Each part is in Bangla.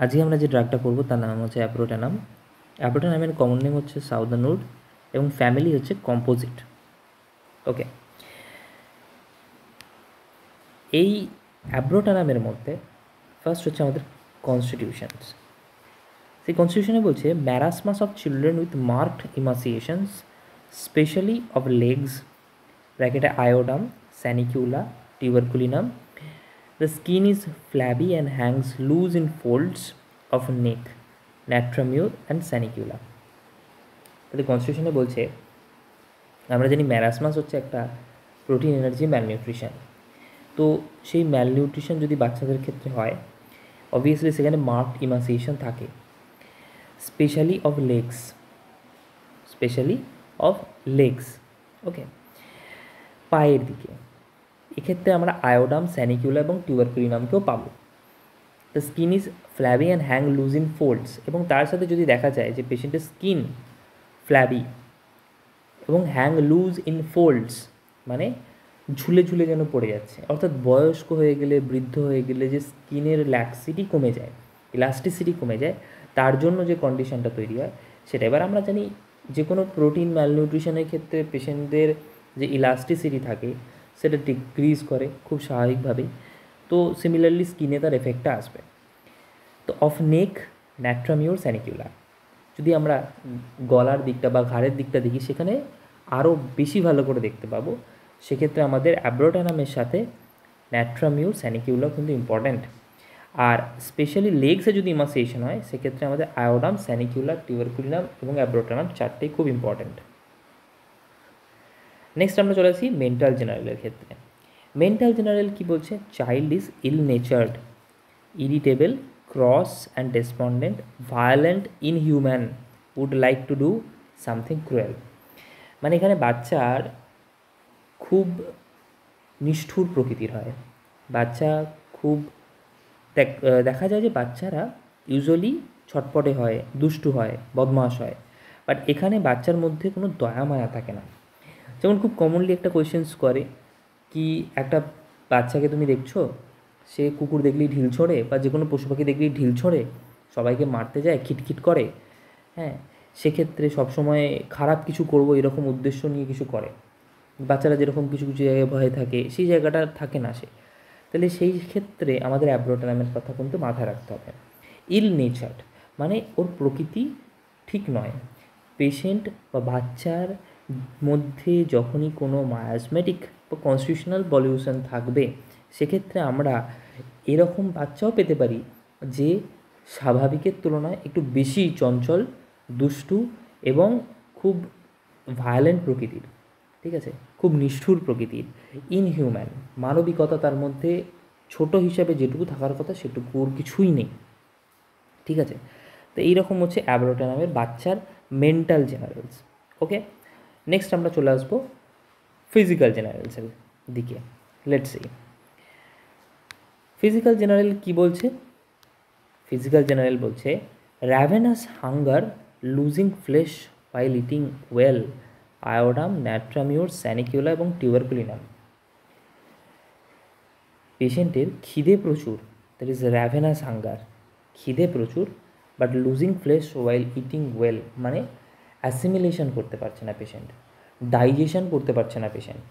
আজকে আমরা যে ড্রাগটা করবো তার নাম হচ্ছে অ্যাব্রোটানাম। অ্যাব্রোটানামের কমন নেম হচ্ছে সাউদার্নউড এবং ফ্যামিলি হচ্ছে কম্পোজিট। ওকে, এই অ্যাব্রোটানামের মধ্যে ফার্স্ট হচ্ছে আমাদের কনস্টিটিউশনস। সেই কনস্টিটিউশনে বলছে marasmus of children with marked emaciations specially of legs ব্র্যাকেটে iodum sanicula tuberculinum. The skin is flabby and hangs loose in folds of neck, natramure and sanicula. তাহলে কনস্টিটিউশনে বলছে আমরা জানি ম্যারাসমাস হচ্ছে একটা প্রোটিন এনার্জি ম্যালনিউট্রিশন। তো সেই ম্যালনিউট্রিশন যদি বাচ্চাদের ক্ষেত্রে হয়, অবভিয়াসলি সেখানে মার্কড ইমাসিয়েশন থাকে, স্পেশালি অফ লেগস। ওকে, পায়ের দিকে এক্ষেত্রে আমরা আয়োডাম স্যানিকিউলা এবং টিউবারকুলিনামকেও পাবো। The skin is flabby and hang loose in folds, এবং তার সাথে যদি দেখা যায় যে পেশেন্টের স্কিন ফ্ল্যাবি এবং হ্যাং লুজ ইন ফোল্ডস মানে ঝুলে ঝুলে যেন পড়ে যাচ্ছে, অর্থাৎ বয়স্ক হয়ে গেলে, বৃদ্ধ হয়ে গেলে যে স্কিনের ল্যাক্সিটি কমে যায়, ইলাস্টিসিটি কমে যায়, তার জন্য যে কন্ডিশনটা তৈরি হয় সেটা। এবার আমরা জানি যে কোনো প্রোটিন ম্যালনিউট্রিশনের ক্ষেত্রে পেশেন্টদের যে ইলাস্টিসিটি থাকে সেটা ডিক্রিজ করে খুব স্বাভাবিকভাবেই। তো সিমিলারলি স্কিনে তার এফেক্টটা আসবে। তো অফ নেক ন্যাট্রামিউর স্যানিকিউলা, যদি আমরা গলার দিকটা বা ঘাড়ের দিকটা দেখি সেখানে আরও বেশি ভালো করে দেখতে পাবো। সেক্ষেত্রে আমাদের অ্যাব্রোটানামের সাথে ন্যাট্রামিউর স্যানিকিউলা কিন্তু ইম্পর্ট্যান্ট। আর স্পেশালি লেগসে যদি ইমাসিয়েশন হয় সেক্ষেত্রে আমাদের আয়োডাম স্যানিকিউলা টিউবারকুলিনাম এবং অ্যাব্রোটানাম চারটেই খুব ইম্পর্ট্যান্ট। নেক্সট আমরা চলে আসি মেন্টাল জেনারেলের ক্ষেত্রে। মেন্টাল জেনারেল কী বলছে? Child is ill natured, irritable, cross and despondent, violent, inhuman, would like to do something cruel. মানে এখানে বাচ্চার খুব নিষ্ঠুর প্রকৃতির হয়, বাচ্চা খুব দেখা যায় যে বাচ্চারা ইউজুয়ালি ছটপটে হয়, দুষ্টু হয়, বদমাশ হয়, বাট এখানে বাচ্চার মধ্যে কোনো দয়া মায়া থাকে না। যেমন খুব কমনলি একটা কোয়েশ্চেন্স করে কি, একটা বাচ্চাকে তুমি দেখছো সে কুকুর দেখলেই ঢিল ছোঁড়ে বা যে কোনো পশু পাখি দেখলেই ঢিল ছোঁড়ে, সবাইকে মারতে যায়, খিটখিট করে, হ্যাঁ, সেক্ষেত্রে সবসময় খারাপ কিছু করবো এরকম উদ্দেশ্য নিয়ে কিছু করে। বাচ্চারা যেরকম কিছু কিছু জায়গায় ভয়ে থাকে সেই জায়গাটা থাকে না সে। তাহলে সেই ক্ষেত্রে আমাদের অ্যাব্রোটানামের কথা কিন্তু মাথায় রাখতে হবে। ইল নেচার্ড মানে ওর প্রকৃতি ঠিক নয়। পেশেন্ট বা বাচ্চার মধ্যে যখনই কোনো মায়াজমেটিক বা কনস্টিটিউশনাল পলিউশন থাকবে সেক্ষেত্রে আমরা এরকম বাচ্চাও পেতে পারি যে স্বাভাবিকের তুলনায় একটু বেশি চঞ্চল, দুষ্টু এবং খুব ভায়োলেন্ট প্রকৃতির, ঠিক আছে, খুব নিষ্ঠুর প্রকৃতির, ইনহিউম্যান, মানবিকতা তার মধ্যে ছোট হিসাবে যেটুকু থাকার কথা সেটুকুর কিছুই নেই, ঠিক আছে। তো এইরকম হচ্ছে অ্যাব্রোটানামের বাচ্চার মেন্টাল জেনারেলস। ওকে, নেক্সট আমরা চলে আসবো ফিজিক্যাল জেনারেলসের দিকে। লেটস সি ফিজিক্যাল জেনারেল কি বলছে। ফিজিক্যাল জেনারেল বলছে ravenous hunger, losing flesh while eating well, iodum, natrum mur, sanicula এবং টিউবারকুলিনাম। পেশেন্টের খিদে প্রচুর, দ্যাট ইজ র্যাভেনাস হাঙ্গার, খিদে প্রচুর, but losing flash while eating well মানে অ্যাসিমিলেশন করতে পারছে না পেশেন্ট, ডাইজেশন করতে পারছে না পেশেন্ট।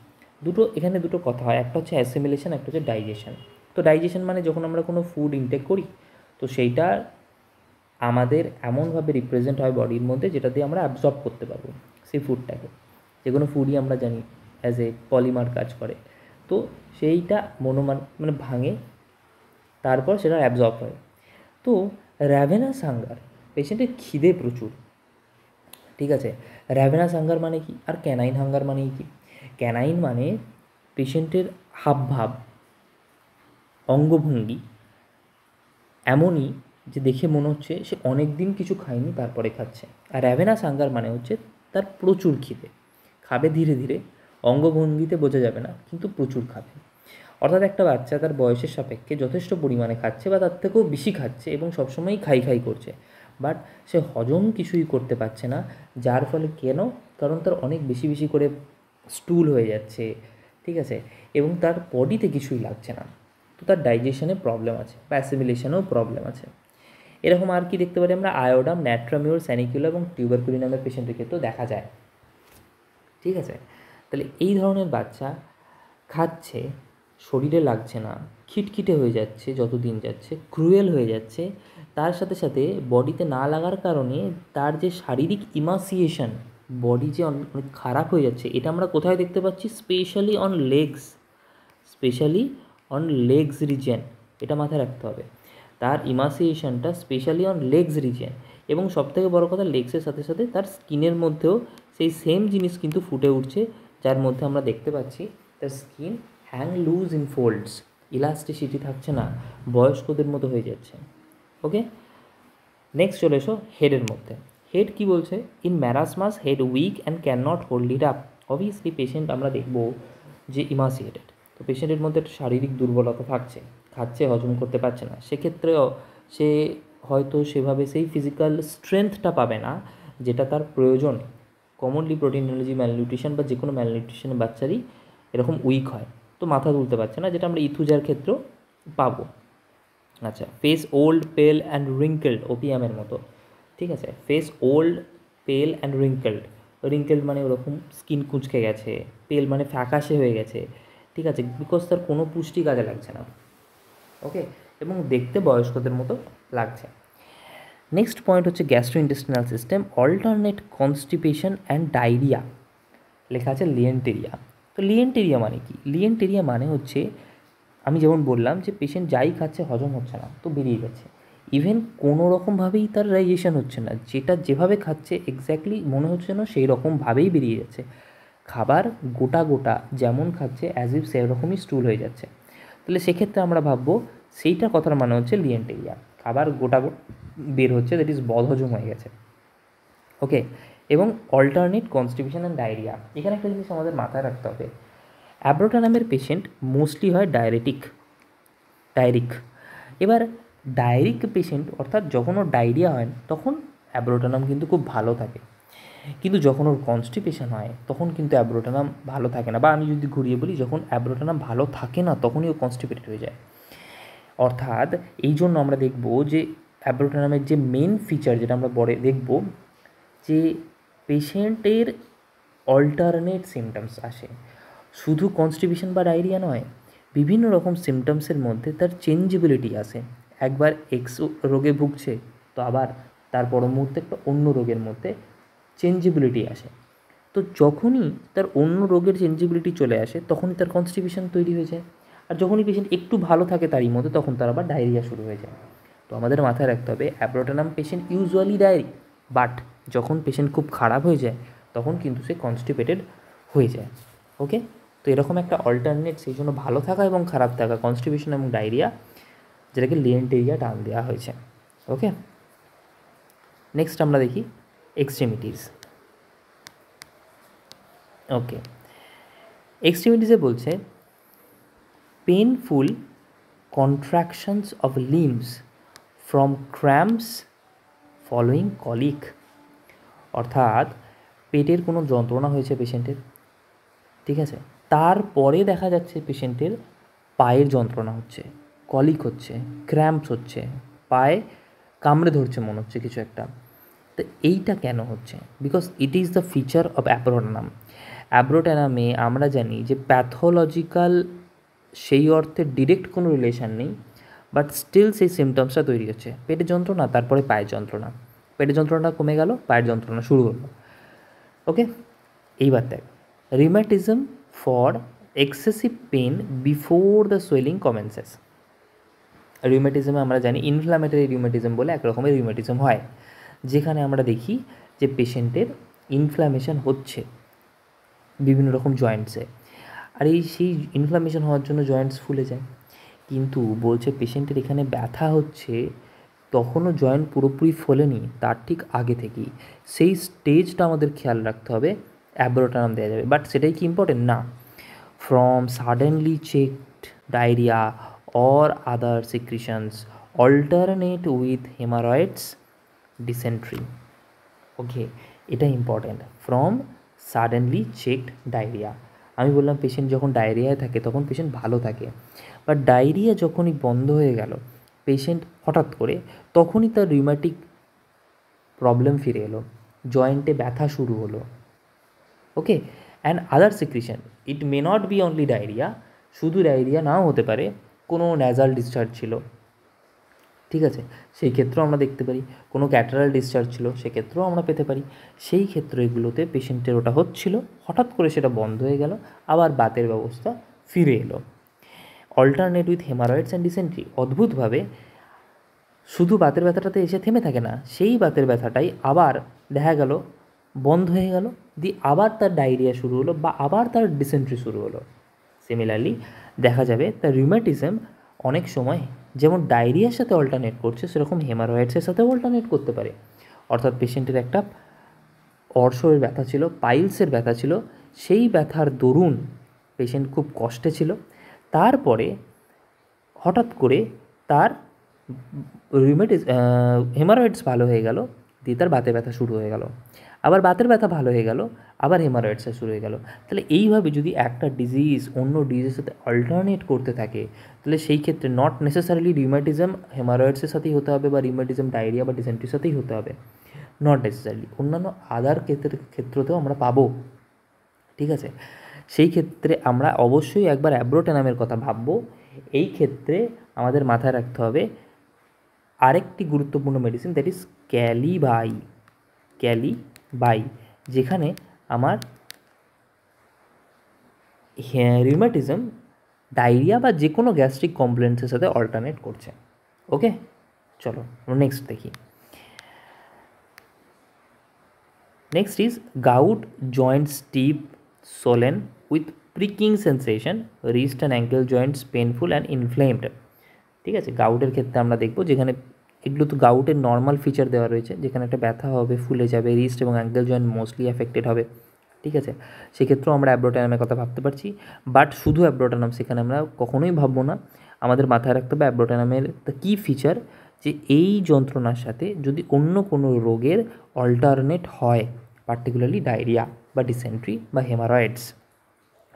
এখানে দুটো কথা হয়, একটা হচ্ছে অ্যাসিমিলেশন, একটা হচ্ছে ডাইজেশন। তো ডাইজেশন মানে যখন আমরা কোনো ফুড ইনটেক করি তো সেইটা আমাদের এমনভাবে রিপ্রেজেন্ট হয় বডির মধ্যে যেটা দিয়ে আমরা অ্যাবজর্ব করতে পারবো সেই ফুডটাকে। যে কোনো ফুডই আমরা জানি অ্যাজ এ পলিমার কাজ করে, তো সেইটা মনোমার মানে ভাঙে, তারপর সেটা অ্যাবজর্ব হয়। তো র্যাভেনাস হাঙ্গার, পেশেন্টের খিদে প্রচুর, ঠিক আছে। র্যাভেনাস হাঙ্গার মানে কি, আর ক্যানাইন হাঙ্গার মানেই কি? ক্যানাইন মানে পেশেন্টের হাবভাব, অঙ্গভঙ্গি এমনই যে দেখে মনে হচ্ছে সে অনেক দিন কিছু খায়নি তারপরে খাচ্ছে। আর র্যাভেনাস হাঙ্গার মানে হচ্ছে তার প্রচুর খিদে, খাবে ধীরে ধীরে, অঙ্গভঙ্গিতে বোঝা যাবে না কিন্তু প্রচুর খাবে। অর্থাৎ একটা বাচ্চা তার বয়সের সাপেক্ষে যথেষ্ট পরিমাণে খাচ্ছে বা তার থেকেও বেশি খাচ্ছে এবং সবসময়ই খাই খাই করছে, বাট সে হজম কিছুই করতে পারছে না। যার ফলে কেন? কারণ তার অনেক বেশি বেশি করে স্টুল হয়ে যাচ্ছে, ঠিক আছে, এবং তার বডিতে কিছুই লাগছে না। তো তার ডাইজেশনে প্রবলেম আছে বা অ্যাসিমিলেশনেও প্রবলেম আছে। এরকম আর কি দেখতে পারি আমরা, আয়োডাম, ন্যাট্রামিউর, স্যানিকুলা এবং টিউবারকুলিনামের পেশেন্টের ক্ষেত্রেও দেখা যায়। ঠিক আছে, তাহলে এই ধরনের বাচ্চা খাচ্ছে, শরীরে লাগছে না, খিটখিটে হয়ে যাচ্ছে, যত দিন যাচ্ছে ক্রুয়েল হয়ে যাচ্ছে, তার সাথে সাথে বডিতে না লাগার কারণে তার যে শারীরিক ইমাসিয়েশন, বডি যে অনেক খারাপ হয়ে যাচ্ছে, এটা আমরা কোথায় দেখতে পাচ্ছি? Specially on legs, specially on legs region, এটা মাথায় রাখতে হবে। তার ইমাসিয়েশনটা স্পেশালি অন লেগস রিজিয়ন, এবং সবথেকে বড় কথা লেগসের সাথে সাথে তার স্কিনের মধ্যেও সেই সেম জিনিস কিন্তু ফুটে উঠছে, যার মধ্যে আমরা দেখতে পাচ্ছি তার skin hang loose in folds, elasticity থাকছে না, বয়স্কদের মতো হয়ে যাচ্ছে। ওকে, নেক্সট চলে এসো হেডের মধ্যে। হেড কি বলছে? In marasmus head weak and can not hold it up. Obviously patient আমরা দেখবো যে ইমাসিয়েটেড, তো পেশেন্টের মধ্যে একটা শারীরিক দুর্বলতা থাকছে, খাচ্ছে হজম করতে পারছে না, সেক্ষেত্রেও সে হয়তো সেভাবে সেই ফিজিক্যাল স্ট্রেংথটা পাবে না যেটা তার প্রয়োজন। কমনলি প্রোটিন এনার্জি ম্যালনিউট্রিশন বা যে কোনো ম্যালনিউট্রিশনের বাচ্চারই এরকম উইক হয়, তো মাথা তুলতে পারছে না, যেটা আমরা ইথুজার ক্ষেত্রেও পাবো। আচ্ছা, ফেস ওল্ড পেল অ্যান্ড রিঙ্কেলড, ওপিয়ামের মতো। ঠিক আছে, ফেস ওল্ড পেল অ্যান্ড রিঙ্কেলড, রিঙ্কেলড মানে ওরকম স্কিন কুঁচকে গেছে, পেল মানে ফ্যাকাশে হয়ে গেছে। ঠিক আছে, বিকজ তার কোনো পুষ্টি কাজে লাগছে না। ওকে, এবং দেখতে বয়স্কদের মতো লাগছে। নেক্সট পয়েন্ট হচ্ছে gastrointestinal system, alternate constipation and diarrhoea, লেখা আছে লিয়েন্টেরিয়া। তো লিয়েন্টেরিয়া মানে কি? লিয়েন্টেরিয়া মানে হচ্ছে, আমি যেমন বললাম যে পেশেন্ট যাই খাচ্ছে হজম হচ্ছে না, তো বেরিয়ে যাচ্ছে, ইভেন কোনো রকমভাবেই তার ডাইজেশন হচ্ছে না, যেটা যেভাবে খাচ্ছে এক্স্যাক্টলি মনে হচ্ছে না সেই রকমভাবেই বেরিয়ে যাচ্ছে, খাবার গোটা গোটা যেমন খাচ্ছে অ্যাজ ইফ সেরকমই স্টুল হয়ে যাচ্ছে। তাহলে সেক্ষেত্রে আমরা ভাববো সেইটার কথার মানে হচ্ছে লিয়েন্টেরিয়া, খাবার গোটা বের হচ্ছে, দ্যাট ইজ বদহজম হয়ে গেছে। ওকে, এবং অল্টারনেট কনস্টিপেশন অ্যান্ড ডায়রিয়া, এখানে একটা জিনিস আমাদের মাথায় রাখতে হবে, অ্যাব্রোটানামের পেশেন্ট মোস্টলি হয় ডায়রিক। এবার ডায়রিক পেশেন্ট, অর্থাৎ যখন ওর ডায়রিয়া হয় তখন অ্যাব্রোটানাম কিন্তু খুব ভালো থাকে, কিন্তু যখন ওর কনস্টিপেশন হয় তখন কিন্তু অ্যাব্রোটানাম ভালো থাকে না, বা আমি যদি ঘুরিয়ে বলি, যখন অ্যাব্রোটানাম ভালো থাকে না তখনই ও কনস্টিপেটেড হয়ে যায়। অর্থাৎ এই জন্য আমরা দেখব যে অ্যাব্রোটানামের যে মেন ফিচার, যেটা আমরা পরে দেখব, যে পেশেন্টের অল্টারনেট সিমটমস আসে, শুধু কনস্টিপেশন বা ডায়রিয়া নয়, বিভিন্ন রকম সিমটমসের মধ্যে তার চেঞ্জেবিলিটি আসে। একবার এক্স রোগে ভুগছে, তো আবার তার পর মুহূর্তে একটা অন্য রোগের মধ্যে চেঞ্জেবিলিটি আসে। তো যখনই তার অন্য রোগের চেঞ্জেবিলিটি চলে আসে তখনই তার কনস্টিপেশন তৈরি হয়ে যায়, আর যখনই পেশেন্ট একটু ভালো থাকে তারই মধ্যে, তখন তার আবার ডায়রিয়া শুরু হয়ে যায়। তো আমাদের মাথায় রাখতে হবে অ্যাব্রোটানাম পেশেন্ট ইউজুয়ালি ডায়রি, বাট যখন পেশেন্ট খুব খারাপ হয়ে যায় তখন কিন্তু সে কনস্টিপেটেড হয়ে যায়। ওকে, তো এরকম একটা অল্টারনেট, সেই জন্য ভালো থাকা এবং খারাপ থাকা, কনস্টিপেশন এবং ডায়রিয়া, যেটাকে লিয়েন্টেরিয়া টার্ম দেওয়া হয়েছে। ওকে, নেক্সট আমরা দেখি এক্সট্রিমিটিস। ওকে, এক্সট্রিমিটিসে বলছে painful contractions of limbs from cramps following colic, অর্থাৎ পেটের কোনো যন্ত্রণা হয়েছে পেশেন্টের, ঠিক আছে, তারপরে দেখা যাচ্ছে পেশেন্টের পায়ের যন্ত্রণা হচ্ছে, কলিক হচ্ছে, ক্র্যাম্পস হচ্ছে, পায়ে কামড়ে ধরছে মনে হচ্ছে কিছু একটা। তো এইটা কেন হচ্ছে? Because it is the feature of abrotanum. অ্যাব্রোটানামে আমরা জানি যে প্যাথোলজিক্যাল সেই অর্থে ডিরেক্ট কোনো রিলেশান নেই, বাট স্টিল সেই সিমটমসটা তৈরি হচ্ছে, পেটের যন্ত্রণা তারপরে পায়ের যন্ত্রণা, পেটের যন্ত্রণা কমে গেল, পায়ের যন্ত্রণা শুরু হলো। ওকে, এইবার দেখ, rheumatism for excessive pain before the swelling commences. রিউমেটিজমে আমরা জানি ইনফ্ল্যামেটরি রিউমেটিজম বলে এক রকমের রিউমেটিজম হয়, যেখানে আমরা দেখি যে পেশেন্টের ইনফ্ল্যামেশন হচ্ছে বিভিন্ন রকম জয়েন্টসে, আর সেই ইনফ্ল্যামেশন হওয়ার জন্য জয়েন্টস ফুলে যায়। কিন্তু বলছে পেশেন্টের এখানে ব্যথা হচ্ছে, তখনও জয়েন্ট পুরোপুরি ফোলেনি, তার ঠিক আগে থেকেই, সেই স্টেজটা আমাদের খেয়াল রাখতে হবে, অ্যাব্রোটানাম দেওয়া যাবে। বাট সেটাই কি ইম্পর্টেন্ট? না, from suddenly checked diarrhoea or other secretions alternate with hemorrhoids, dysentery. ওকে, এটা important, from suddenly checked diarrhoea. আমি বললাম পেশেন্ট যখন ডায়রিয়ায় থাকে তখন পেশেন্ট ভালো থাকে, বাট ডায়রিয়া যখনই বন্ধ হয়ে গেল পেশেন্ট হঠাৎ করে তখনই তার রিউম্যাটিক প্রবলেম ফিরে এলো, জয়েন্টে ব্যথা শুরু হলো, okay. And other secretion, it may not be only diarrhoea, শুধু ডায়রিয়া নাও হতে পারে, কোনো ন্যাজাল ডিসচার্জ ছিল, ঠিক আছে, সেই ক্ষেত্রেও আমরা দেখতে পারি। কোনো ক্যাটারাল ডিসচার্জ ছিল, সেক্ষেত্রেও আমরা পেতে পারি। সেই ক্ষেত্রগুলোতে পেশেন্টের ওটা হচ্ছিল, হঠাৎ করে সেটা বন্ধ হয়ে গেল, আবার বাতের ব্যবস্থা ফিরে এলো। অল্টারনেট উইথ হেমারয়েডস অ্যান্ড ডিসেন্ট্রি, অদ্ভুতভাবে শুধু বাতের ব্যথাটাতে এসে থেমে থাকে না, সেই বাতের ব্যথাটাই আবার দেখা গেল বন্ধ হয়ে গেল, দিয়ে আবার তার ডায়রিয়া শুরু হলো বা আবার তার ডিসেন্ট্রি শুরু হলো। সিমিলারলি দেখা যাবে তার রিউম্যাটিজম অনেক সময় যেমন ডায়রিয়ার সাথে অল্টারনেট করছে, সেরকম হেমারয়েডসের সাথেও অল্টারনেট করতে পারে। অর্থাৎ পেশেন্টের একটা অর্শয়ের ব্যথা ছিল, পাইলসের ব্যথা ছিল, সেই ব্যথার দরুন পেশেন্ট খুব কষ্টে ছিল, তারপরে হঠাৎ করে তার হেমারয়েডস ভালো হয়ে গেল, দিয়ে তার বাতের ব্যথা শুরু হয়ে গেল, আবার বাতের ব্যথা ভালো হয়ে গেল, আবার হেমারয়েডসটা শুরু হয়ে গেল। তাহলে এইভাবে যদি একটা ডিজিজ অন্য ডিজিজের সাথে অল্টারনেট করতে থাকে, তাহলে সেই ক্ষেত্রে নট নেসেসারিলি রিউম্যাটিজম হেমারয়েডসের সাথেই হতে হবে বা রিউম্যাটিজম ডায়রিয়া বা ডিসেন্ট্রির সাথেই হতে হবে, নট নেসেসারিলি অন্যান্য আদার ক্ষেত্রতেও আমরা পাবো, ঠিক আছে। সেই ক্ষেত্রে আমরা অবশ্যই একবার অ্যাব্রোটেনামের কথা ভাববো। এই ক্ষেত্রে আমাদের মাথায় রাখতে হবে আরেকটি গুরুত্বপূর্ণ মেডিসিন, দ্যাট ইজ ক্যালিবাই, যেখানে আমার রিউম্যাটিজম ডায়রিয়া বা যে কোনো গ্যাস্ট্রিক কমপ্লেন্টসের সাথে অল্টারনেট করছে, ওকে। চলো নেক্সট দেখি। Next is gout, joint stiff, swollen with pricking sensation, wrist and ankle joints painful and inflamed, ঠিক আছে। গাউটের ক্ষেত্রে আমরা দেখব, যেখানে এগুলো তো গাউটের নর্মাল ফিচার দেওয়া রয়েছে, যেখানে একটা ব্যথা হবে, ফুলে যাবে, রিস্ট এবং অ্যাঙ্কেল জয়েন্ট মোস্টলি অ্যাফেক্টেড হবে, ঠিক আছে। সেক্ষেত্রেও আমরা অ্যাব্রোটেনামের কথা ভাবতে পারছি, বাট শুধু অ্যাব্রোটেনাম সেখানে আমরা কখনোই ভাববো না। আমাদের মাথায় রাখতে হবে অ্যাব্রোটেনামের কী ফিচার, যে এই যন্ত্রণার সাথে যদি অন্য কোনো রোগের অল্টারনেট হয়, পার্টিকুলারলি ডায়রিয়া বা ডিসেন্ট্রি বা হেমারয়েডস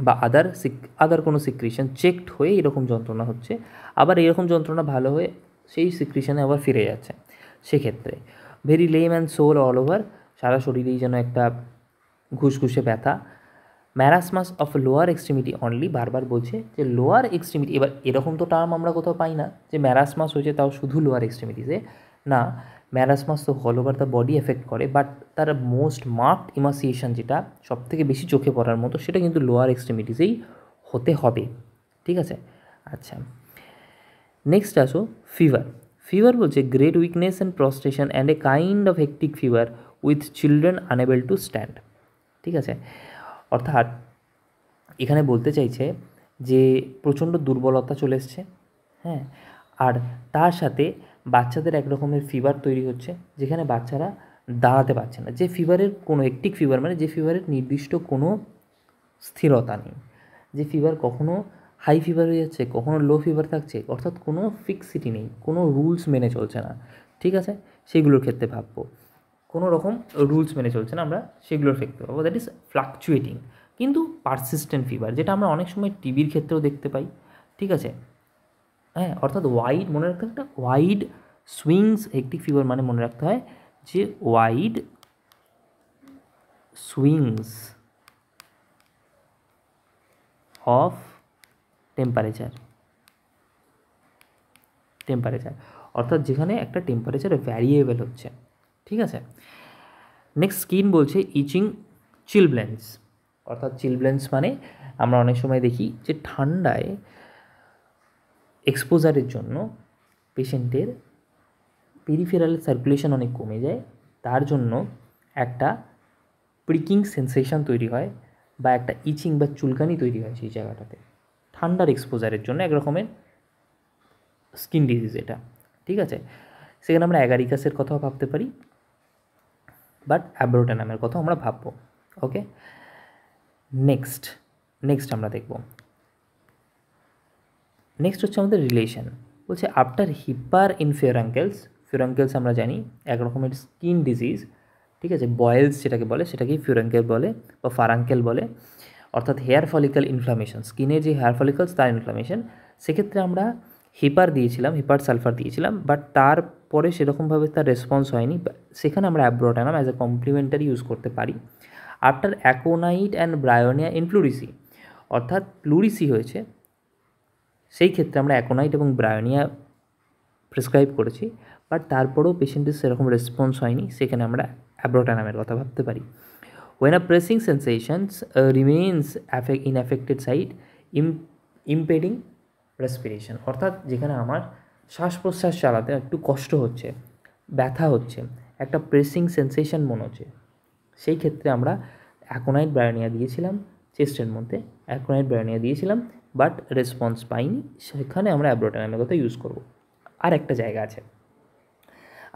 বা আদার কোনো সিক্রিশন চেকড হয়ে এরকম যন্ত্রণা হচ্ছে, আবার এরকম যন্ত্রণা ভালো হয়ে সেই সিক্রিশনে আবার ফিরে যাচ্ছে, সেক্ষেত্রে very lame and sore all over, সারা শরীরেই যেন একটা ঘুষঘুষে ব্যথা, marasmus of lower extremity only, বারবার বলছে যে লোয়ার এক্সট্রিমিটি। এবার এরকম তো টার্ম আমরা কোথাও পাই না যে ম্যারাসমাস হয়েছে তাও শুধু লোয়ার এক্সট্রিমিটিসে, না, ম্যারাসমাস তো all over the body effect করে, বাট তার মোস্ট মার্কড ইমাসিয়েশন যেটা সবথেকে বেশি চোখে পড়ার মতো, সেটা কিন্তু লোয়ার এক্সট্রিমিটিসেই হতে হবে, ঠিক আছে। আচ্ছা, নেক্সট আসো ফিভার। ফিভার বলছে great weakness and prostration and a kind of hectic fever with children unable to stand, ঠিক আছে। অর্থাৎ এখানে বলতে চাইছে যে প্রচণ্ড দুর্বলতা চলে এসছে, হ্যাঁ, আর তার সাথে বাচ্চাদের এক রকমের ফিভার তৈরি হচ্ছে, যেখানে বাচ্চারা দাঁড়াতে পারছে না, যে ফিভারের কোনো হেকটিক ফিভার মানে যে ফিভারের নির্দিষ্ট কোনো স্থিরতা নেই, যে ফিভার কখনো হাই ফিভার হয়ে যাচ্ছে, কখনো লো ফিভার থাকছে, অর্থাৎ কোনো ফিক্সিটি নেই, কোনো রুলস মেনে চলছে না, ঠিক আছে। সেগুলোর ক্ষেত্রে ভাববো কোনো রকম রুলস মেনে চলছে না, আমরা সেগুলোর ক্ষেত্রে পাবো, দ্যাট ইজ ফ্লাকচুয়েটিং কিন্তু পারসিস্টেন্ট ফিভার, যেটা আমরা অনেক সময় টিবির ক্ষেত্রেও দেখতে পাই, ঠিক আছে। হ্যাঁ, অর্থাৎ ওয়াইড মনে রাখতে হবে, একটা ওয়াইড সুইংস হেকটিক ফিভার মানে মনে রাখতে হয় যে ওয়াইড সুইংস অফ টেম্পারেচার, অর্থাৎ যেখানে একটা টেম্পারেচার ভ্যারিয়েবল হচ্ছে, ঠিক আছে। নেক্সট স্কিন বলছে ইচিং চিলব্লেন্স, অর্থাৎ চিলব্লেন্স মানে আমরা অনেক সময় দেখি যে ঠান্ডায় এক্সপোজারের জন্য পেশেন্টের পেরিফেরাল সার্কুলেশন অনেক কমে যায়, তার জন্য একটা প্রিকিং সেন্সেশন তৈরি হয় বা একটা ইচিং বা চুলকানি তৈরি হয় সেই জায়গাটাতে, ঠান্ডার এক্সপোজারের জন্য এক রকমের স্কিন ডিজিজ এটা, ঠিক আছে। সেখানে আমরা অ্যাগারিকাসের কথাও ভাবতে পারি, বাট অ্যাব্রোটেনামের কথাও আমরা ভাববো, ওকে। নেক্সট আমরা দেখব, নেক্সট হচ্ছে আমাদের রিলেশন। বলছে আফটার হিপার ইন ফিউরাঙ্কেলস আমরা জানি এক রকমের স্কিন ডিজিজ, ঠিক আছে, বয়েলস যেটাকে বলে সেটাকেই ফিউরাঙ্কেল বলে বা ফারাঙ্কেল বলে, অর্থাৎ হেয়ার ফলিক্যাল ইনফ্লামেশন, স্কিনের যে হেয়ার ফলিকলস তার ইনফ্লামেশন। সেক্ষেত্রে আমরা হেপার দিয়েছিলাম, হেপার সালফার দিয়েছিলাম, বাট তারপরে সেরকমভাবে তার রেসপন্স হয়নি। সেখানে আমরা অ্যাব্রোটানাম অ্যাজ এ কমপ্লিমেন্টারি ইউজ করতে পারি। After aconite and Bryonia in pleurisy, অর্থাৎ প্লুরিসি হয়েছে, সেই ক্ষেত্রে আমরা অ্যাকোনাইট এবং ব্রায়োনিয়া প্রেসক্রাইব করেছি, বাট তারপরেও পেশেন্টের সেরকম রেসপন্স হয়নি, সেখানে আমরা অ্যাব্রোটানামের কথা ভাবতে পারি। When a pressing sensations remains in affected site, impeding respiration, অর্থাৎ যেখানে আমার শ্বাস প্রশ্বাস চালাতে একটু কষ্ট হচ্ছে, ব্যথা হচ্ছে, একটা প্রেসিং সেন্সেশন মনে হচ্ছে, সেই ক্ষেত্রে আমরা অ্যাকোনাইট ব্রায়োনিয়া দিয়েছিলাম চেস্টের মধ্যে, অ্যাকোনাইট ব্রায়োনিয়া দিয়েছিলাম, বাট রেসপন্স পাইনি, সেখানে আমরা অ্যাব্রোটানামের কথা ইউজ করব। আর একটা জায়গা আছে,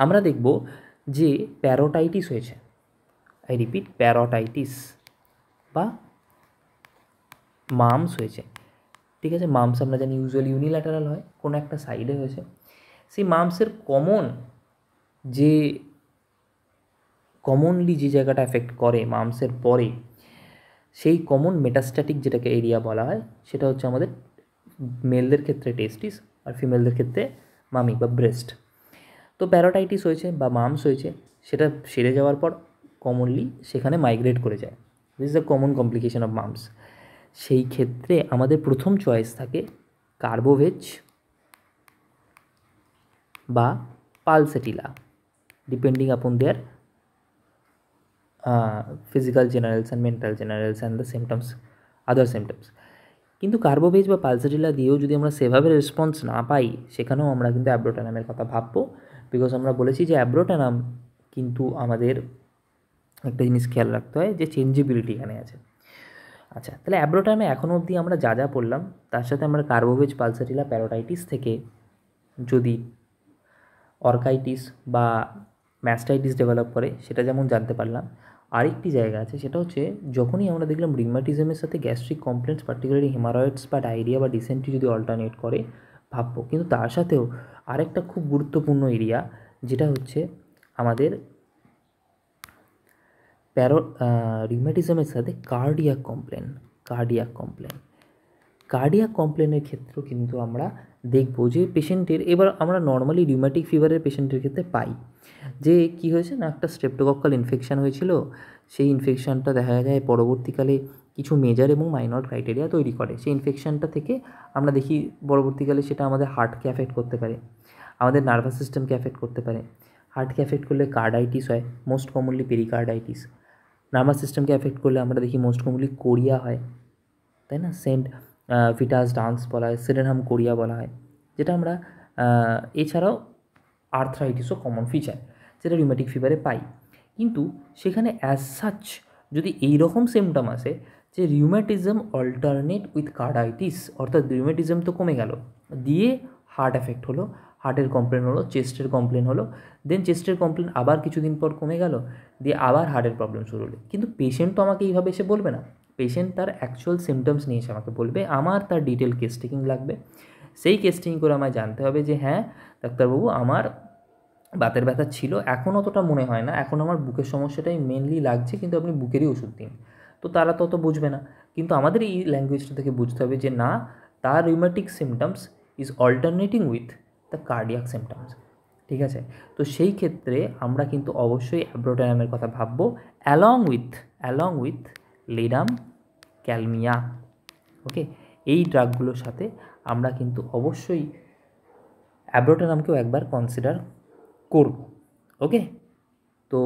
আমরা দেখব যে প্যারোটাইটিস হয়েছে, আই রিপিট প্যারোটাইটিস বা মামস হয়েছে, ঠিক আছে। মামস আমরা জানি ইউজুয়ালি ইউনিল্যাটারাল হয়, কোনো একটা সাইডে হয়েছে। সেই মামসের কমনলি যে জায়গাটা এফেক্ট করে মামসের পরে, সেই কমন মেটাস্ট্যাটিক যেটাকে এরিয়া বলা হয়, সেটা হচ্ছে আমাদের মেলদের ক্ষেত্রে টেস্টিস আর ফিমেলদের ক্ষেত্রে মামি বা ব্রেস্ট। তো প্যারোটাইটিস হয়েছে বা মামস হয়েছে, সেটা সেরে যাওয়ার পর কমনলি সেখানে মাইগ্রেট করে যায়। This is the common complication of mum's. সেই ক্ষেত্রে আমাদের প্রথম চয়েস থাকে কার্বোভেজ বা pulsatilla, depending upon their physical generals and mental generals and the symptoms, other symptoms. কিন্তু কার্বোভেজ বা পালসেটিলা দিয়েও যদি আমরা সেভাবে রেসপন্স না পাই, সেখানেও আমরা কিন্তু অ্যাব্রোটানামের কথা ভাববো, বিকজ আমরা বলেছি যে অ্যাব্রোটানাম কিন্তু আমাদের একটা জিনিস খেয়াল রাখতে হয় যে চেঞ্জেবিলিটি এখানে আছে। আচ্ছা, তাহলে অ্যাব্রোটানামে এখনও অবধি আমরা যা যা পড়লাম, তার সাথে আমরা কার্বোভেজ, পালসেটিলা, প্যারোটাইটিস থেকে যদি অর্কাইটিস বা ম্যাস্টাইটিস ডেভেলপ করে, সেটা যেমন জানতে পারলাম। আরেকটি জায়গা আছে, সেটা হচ্ছে যখনই আমরা দেখলাম রিউমাটিজমের সাথে গ্যাস্ট্রিক কমপ্লেন্টস, পার্টিকুলারলি হেমারয়েডস বা ডায়রিয়া বা ডিসেন্ট্রি যদি অল্টারনেট করে, ভাববো। কিন্তু তার সাথেও আরেকটা খুব গুরুত্বপূর্ণ এরিয়া, যেটা হচ্ছে আমাদের রিউমাটিজমের সাথে কার্ডিয়াক কমপ্লেনের ক্ষেত্রেও কিন্তু আমরা দেখব যে পেশেন্টের, এবার আমরা নর্মালি রিউম্যাটিক ফিভারের পেশেন্টের ক্ষেত্রে পাই যে কী হয়েছে না, একটা স্ট্রেপ্টোকক্কাল ইনফেকশান হয়েছিল, সেই ইনফেকশানটা দেখা যায় পরবর্তীকালে কিছু মেজর এবং মাইনর ক্রাইটেরিয়া তৈরি করে। সেই ইনফেকশানটা থেকে আমরা দেখি পরবর্তীকালে সেটা আমাদের হার্টকে অ্যাফেক্ট করতে পারে, আমাদের নার্ভাস সিস্টেমকে অ্যাফেক্ট করতে পারে। হার্টকে অ্যাফেক্ট করলে কার্ডাইটিস হয়, মোস্ট কমনলি পেরিকার্ডাইটিস। নার্ভাস সিস্টেমকে অ্যাফেক্ট করলে আমরা দেখি মোস্ট কমনলি কোরিয়া হয়, তাই না? সেন্ট ভিটাস ডান্স বলা হয়, সিডেনহাম কোরিয়া বলা হয়, যেটা আমরা এছাড়াও আর্থ্রাইটিসও কমন ফিচার, যেটা রিউম্যাটিক ফিভারে পাই। কিন্তু সেখানে অ্যাজ সাচ যদি এইরকম সিমটম আসে যে রিউম্যাটিজম অল্টারনেট উইথ কার্ডাইটিস, অর্থাৎ রিউম্যাটিজম তো কমে গেল, দিয়ে হার্ট এফেক্ট হলো, হার্টের কমপ্লেন হলো, চেস্টের কমপ্লেন হলো, দেন চেস্টের কমপ্লেন আবার কিছুদিন পর কমে গেল, দিয়ে আবার হার্টের প্রবলেম শুরু হলো। কিন্তু পেশেন্ট তো আমাকে এইভাবে এসে বলবে না, পেশেন্ট তার অ্যাকচুয়াল সিমটমস নিয়ে এসে আমাকে বলবে, আমার তার ডিটেল কেস টেকিং লাগবে। সেই কেস টেকিং করে আমায় জানতে হবে যে হ্যাঁ ডাক্তারবাবু, আমার বাতের ব্যথা ছিল, এখন অতটা মনে হয় না, এখন আমার বুকের সমস্যাটাই মেনলি লাগছে, কিন্তু আপনি বুকেরই ওষুধ দিন। তো তারা তত বুঝবে না, কিন্তু আমাদের এই ল্যাঙ্গুয়েজটা থেকে বুঝতে হবে যে না, তার rheumatic symptoms is alternating with the cardiac symptoms, ঠিক আছে? তো সেই ক্ষেত্রে আমরা কিন্তু অবশ্যই অ্যাব্রোটানামের কথা ভাববো, অ্যালং উইথ লিডাম ক্যালমিয়া। ওকে, এই ড্রাগগুলোর সাথে আমরা কিন্তু অবশ্যই অ্যাব্রোটানামকেও একবার কনসিডার করব। ওকে, তো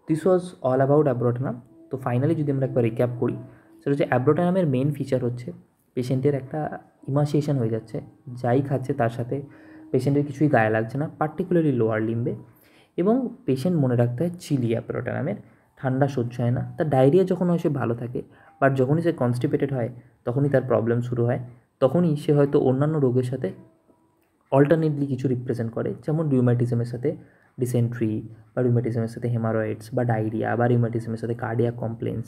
দিস ওয়াজ অল অ্যাবাউট অ্যাব্রোটানাম। তো ফাইনালি যদি আমরা একবার রিক্যাপ করি, সেটা হচ্ছে অ্যাব্রোটানামের মেন ফিচার হচ্ছে পেশেন্টের একটা ইমাসিয়েশন হয়ে যাচ্ছে, যাই খাচ্ছে তার সাথে পেশেন্টের কিছুই গায়ে লাগছে না, পার্টিকুলারলি লোয়ার লিম্বে। এবং পেশেন্ট মনে রাখতে হয় চিলি অ্যাব্রোটানামের, ঠান্ডা সহ্য হয় না, তার ডায়রিয়া যখন হয় সে ভালো থাকে, বাট যখনই সে কনস্টিপেটেড হয় তখনই তার প্রবলেম শুরু হয়, তখনই সে হয়তো অন্যান্য রোগের সাথে অল্টারনেটলি কিছু রিপ্রেজেন্ট করে, যেমন রিউম্যাটিজমের সাথে ডিসেন্ট্রি, বা রিউম্যাটিজমের সাথে হেমারয়েডস বা ডায়রিয়া, বা রিউম্যাটিজমের সাথে কার্ডিয়াক কমপ্লেন্স,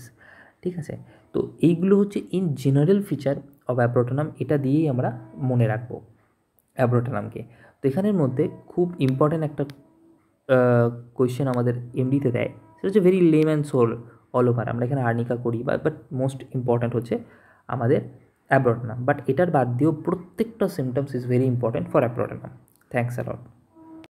ঠিক আছে? তো এইগুলো হচ্ছে ইন জেনারেল ফিচার অফ অ্যাব্রোটানাম, এটা দিয়েই আমরা মনে রাখবো অ্যাব্রোটানামকে। তো এখানের মধ্যে খুব ইম্পর্ট্যান্ট একটা কোয়েশ্চেন আমাদের এমডিতে দেয়, সেটা হচ্ছে very lame and sore all over, আমরা এখানে আর্নিকা করি, বাট মোস্ট ইম্পর্ট্যান্ট হচ্ছে আমাদের অ্যাব্রোডেনাম, বাট এটার বাদ দিয়েও প্রত্যেকটা symptoms is very important for abrotanum. Thanks a lot.